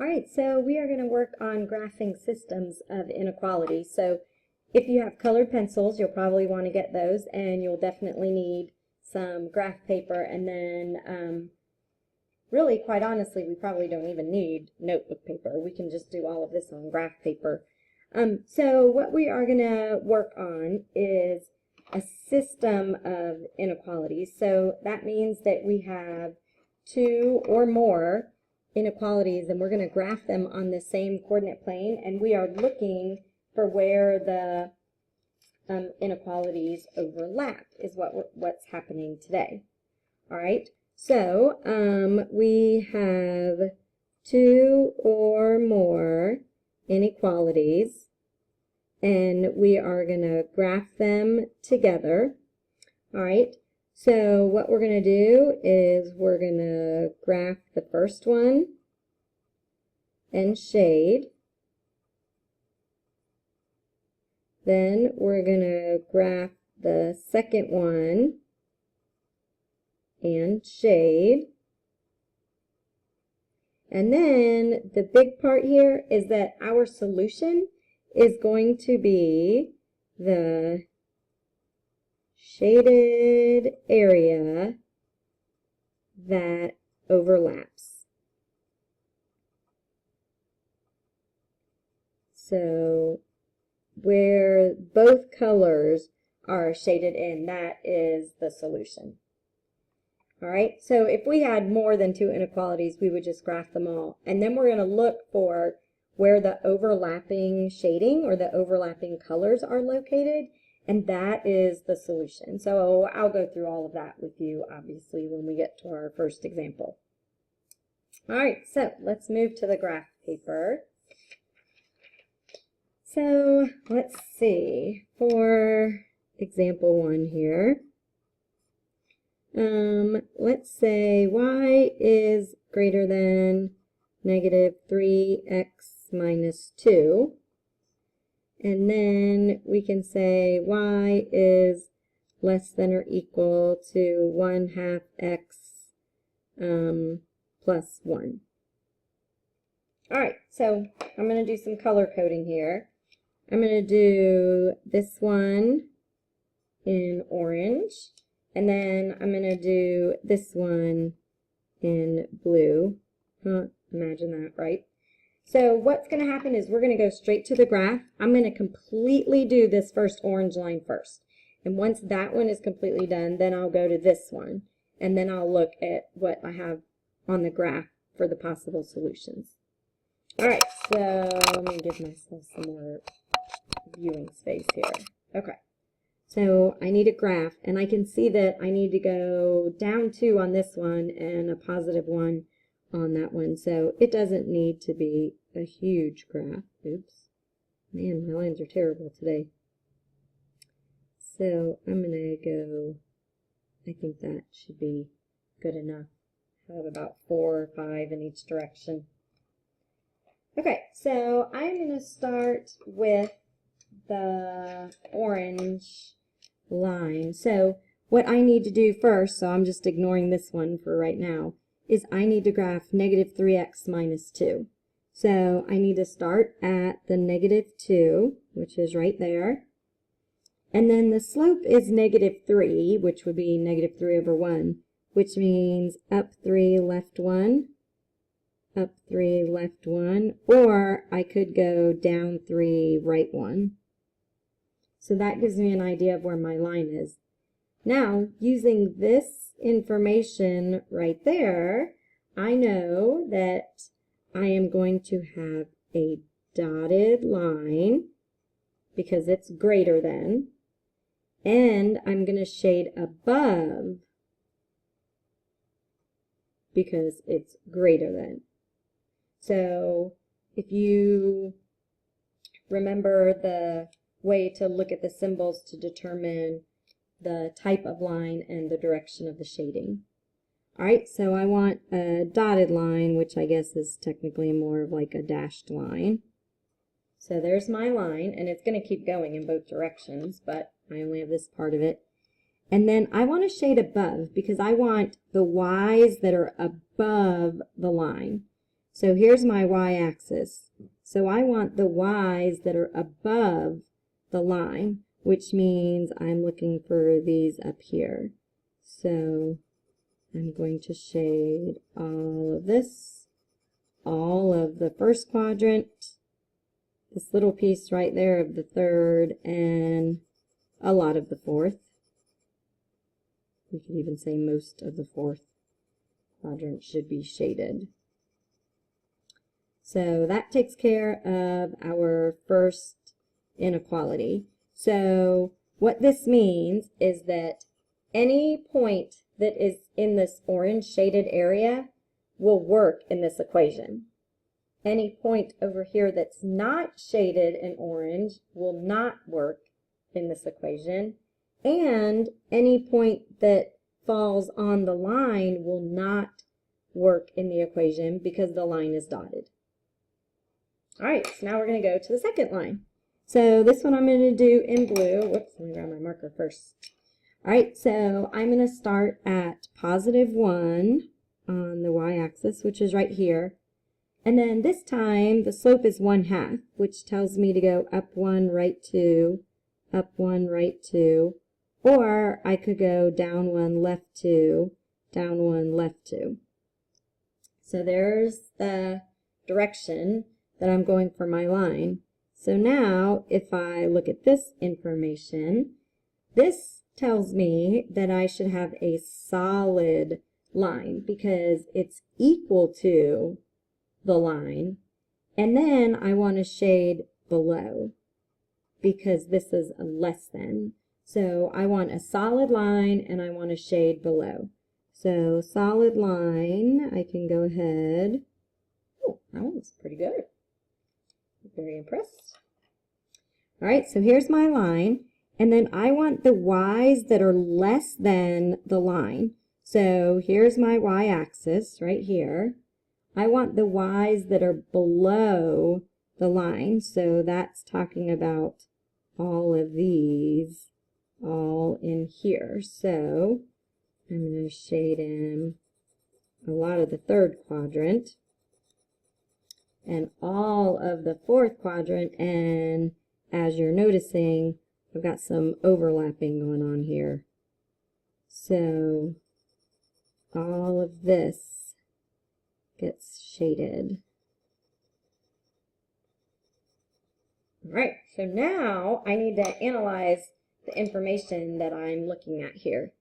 All right, so we are going to work on graphing systems of inequality. So if you have colored pencils, you'll probably want to get those, and you'll definitely need some graph paper, and then really, quite honestly, we probably don't even need notebook paper. We can just do all of this on graph paper. So what we are going to work on is a system of inequalities. So that means that we have two or more inequalities, and we're going to graph them on the same coordinate plane, and we are looking for where the inequalities overlap is what's happening today. All right, so we have two or more inequalities, and we are going to graph them together. All right, so what we're going to do is we're going to graph the first one and shade. Then we're going to graph the second one and shade. And then the big part here is that our solution is going to be the shaded area that overlaps. So where both colors are shaded in, that is the solution. All right, so if we had more than two inequalities, we would just graph them all. And then we're going to look for where the overlapping shading or the overlapping colors are located, and that is the solution. So I'll go through all of that with you, obviously, when we get to our first example. All right, so let's move to the graph paper. So let's see, for example 1 here, let's say y is greater than negative 3x minus 2. And then we can say y is less than or equal to 1/2 x plus 1. All right, so I'm going to do some color coding here. I'm going to do this one in orange, and then I'm going to do this one in blue. Imagine that, right? So what's going to happen is we're going to go straight to the graph. I'm going to completely do this first orange line first. And once that one is completely done, then I'll go to this one. And then I'll look at what I have on the graph for the possible solutions. All right, so let me give myself some more viewing space here. Okay, so I need a graph, and I can see that I need to go down 2 on this one and a positive 1 on that one. So it doesn't need to be a huge graph. Oops. Man, my lines are terrible today. So I'm going to go, I think that should be good enough. I have about 4 or 5 in each direction. Okay, so I'm going to start with the orange line. So what I need to do first, so I'm just ignoring this one for right now, is I need to graph negative 3x minus 2. So I need to start at the negative 2, which is right there. And then the slope is negative 3, which would be negative 3 over 1, which means up 3, left 1, up 3, left 1, or I could go down 3, right 1. So that gives me an idea of where my line is. Now, using this information right there, I know that I am going to have a dotted line because it's greater than, and I'm going to shade above because it's greater than. So if you remember the way to look at the symbols to determine the type of line and the direction of the shading. All right, so I want a dotted line, which I guess is technically more of like a dashed line. So there's my line, and it's going to keep going in both directions, but I only have this part of it. And then I want to shade above because I want the Y's that are above the line. So here's my y-axis. So I want the y's that are above the line, which means I'm looking for these up here. So I'm going to shade all of this, all of the first quadrant, this little piece right there of the third, and a lot of the fourth. We could even say most of the fourth quadrant should be shaded. So that takes care of our first inequality. So what this means is that any point that is in this orange shaded area will work in this equation. Any point over here that's not shaded in orange will not work in this equation. And any point that falls on the line will not work in the equation because the line is dotted. All right, so now we're going to go to the second line. So this one I'm going to do in blue. Whoops, let me grab my marker first. All right, so I'm going to start at +1 on the y-axis, which is right here. And then this time the slope is 1/2, which tells me to go up 1, right 2, up 1, right 2. Or I could go down 1, left 2, down 1, left 2. So there's the direction that I'm going for my line. So now if I look at this information, this tells me that I should have a solid line because it's equal to the line. And then I want to shade below because this is a less than. So I want a solid line and I want to shade below. So solid line, I can go ahead. Oh, that one's pretty good. Very impressed. All right, so here's my line. And then I want the y's that are less than the line. So here's my y-axis right here. I want the y's that are below the line. So that's talking about all of these all in here. So I'm going to shade in a lot of the third quadrant and all of the fourth quadrant, and as you're noticing, I've got some overlapping going on here. So all of this gets shaded. All right, so now I need to analyze the information that I'm looking at here.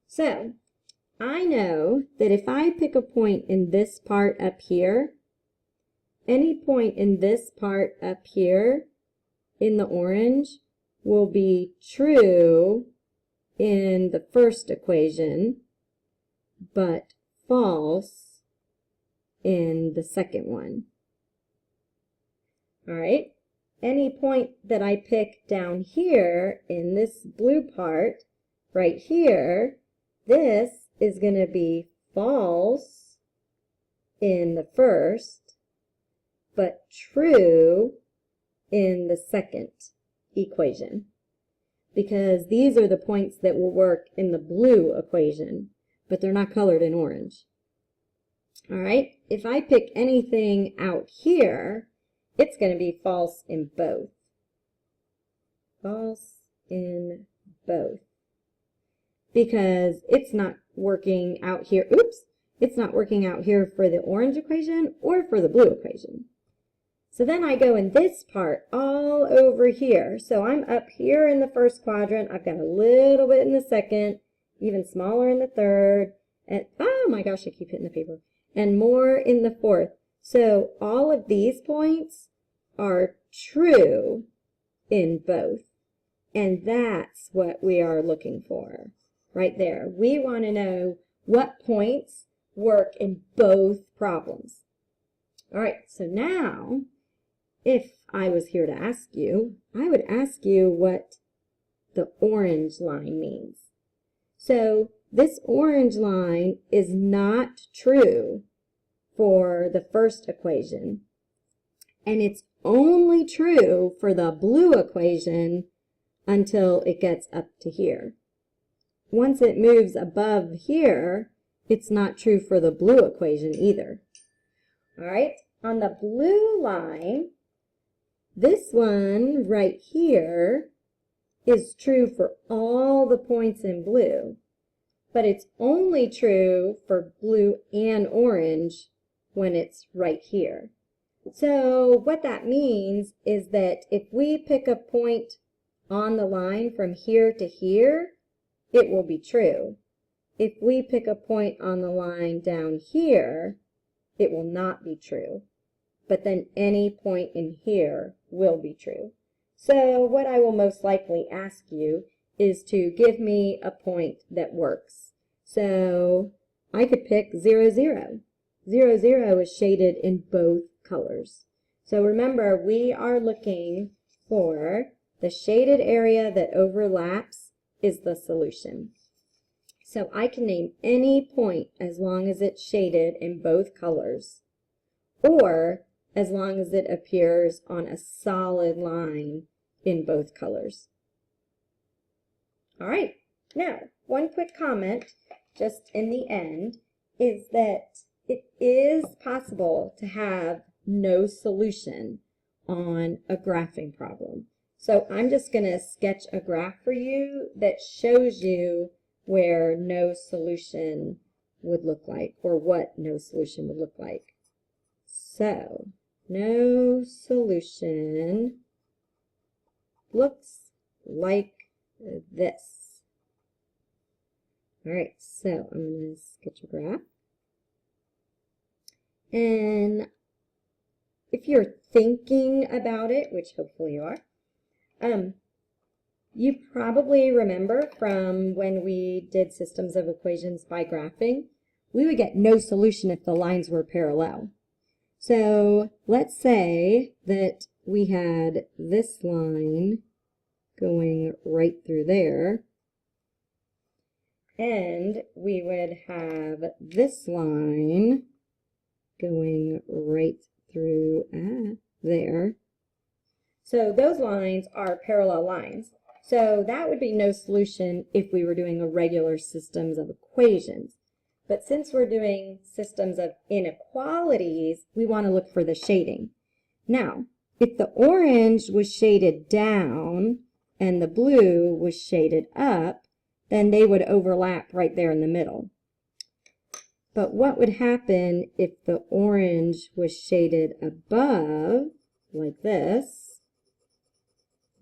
So I know that if I pick a point in this part up here, any point in this part up here in the orange will be true in the first equation, but false in the second one. All right, any point that I pick down here in this blue part right here, this is going to be false in the first, but true in the second equation, because these are the points that will work in the blue equation, but they're not colored in orange. All right, if I pick anything out here, it's going to be false in both. False in both. Because it's not working out here. Oops, it's not working out here for the orange equation or for the blue equation. So then I go in this part all over here. So I'm up here in the first quadrant. I've got a little bit in the second, even smaller in the third, and oh my gosh, I keep hitting the paper, and more in the fourth. So all of these points are true in both. And that's what we are looking for right there. We want to know what points work in both problems. All right, so now, if I was here to ask you, I would ask you what the orange line means. So this orange line is not true for the first equation, and it's only true for the blue equation until it gets up to here. Once it moves above here, it's not true for the blue equation either. All right, on the blue line, this one right here is true for all the points in blue, but it's only true for blue and orange when it's right here. So what that means is that if we pick a point on the line from here to here, it will be true. If we pick a point on the line down here, it will not be true. But then any point in here will be true. So what I will most likely ask you is to give me a point that works. So I could pick 0, 0. 0, 0 is shaded in both colors. So remember, we are looking for the shaded area that overlaps is the solution. So I can name any point as long as it's shaded in both colors, or as long as it appears on a solid line in both colors. All right, now one quick comment just in the end is that it is possible to have no solution on a graphing problem. So I'm just going to sketch a graph for you that shows you where no solution would look like, or what no solution would look like. So no solution looks like this. All right, so I'm going to sketch a graph. And if you're thinking about it, which hopefully you are, you probably remember from when we did systems of equations by graphing, we would get no solution if the lines were parallel. So let's say that we had this line going right through there, and we would have this line going right through there. So those lines are parallel lines. So that would be no solution if we were doing a regular systems of equations. But since we're doing systems of inequalities, we want to look for the shading. Now, if the orange was shaded down and the blue was shaded up, then they would overlap right there in the middle. But what would happen if the orange was shaded above, like this?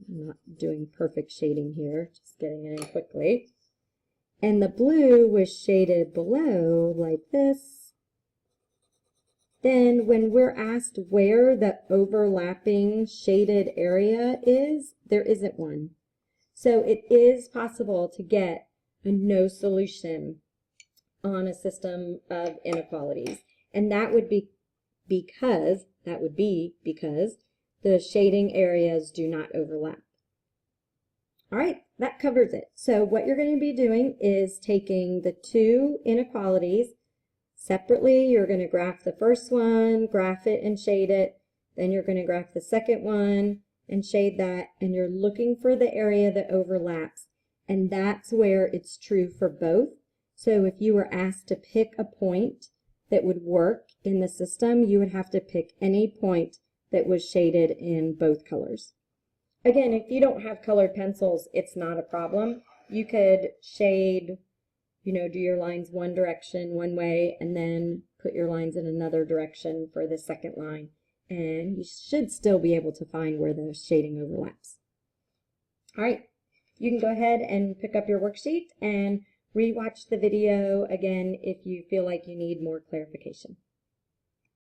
I'm not doing perfect shading here, just getting it in quickly. And the blue was shaded below, like this. Then when we're asked where the overlapping shaded area is, there isn't one. So it is possible to get a no solution on a system of inequalities. And that would be because the shading areas do not overlap. All right, that covers it. So what you're going to be doing is taking the two inequalities separately. You're going to graph the first one, graph it and shade it. Then you're going to graph the second one and shade that. And you're looking for the area that overlaps. And that's where it's true for both. So if you were asked to pick a point that would work in the system, you would have to pick any point that was shaded in both colors. Again, if you don't have colored pencils, it's not a problem. You could shade, do your lines one direction, one way, and then put your lines in another direction for the second line. And you should still be able to find where the shading overlaps. All right, you can go ahead and pick up your worksheet and rewatch the video again if you feel like you need more clarification.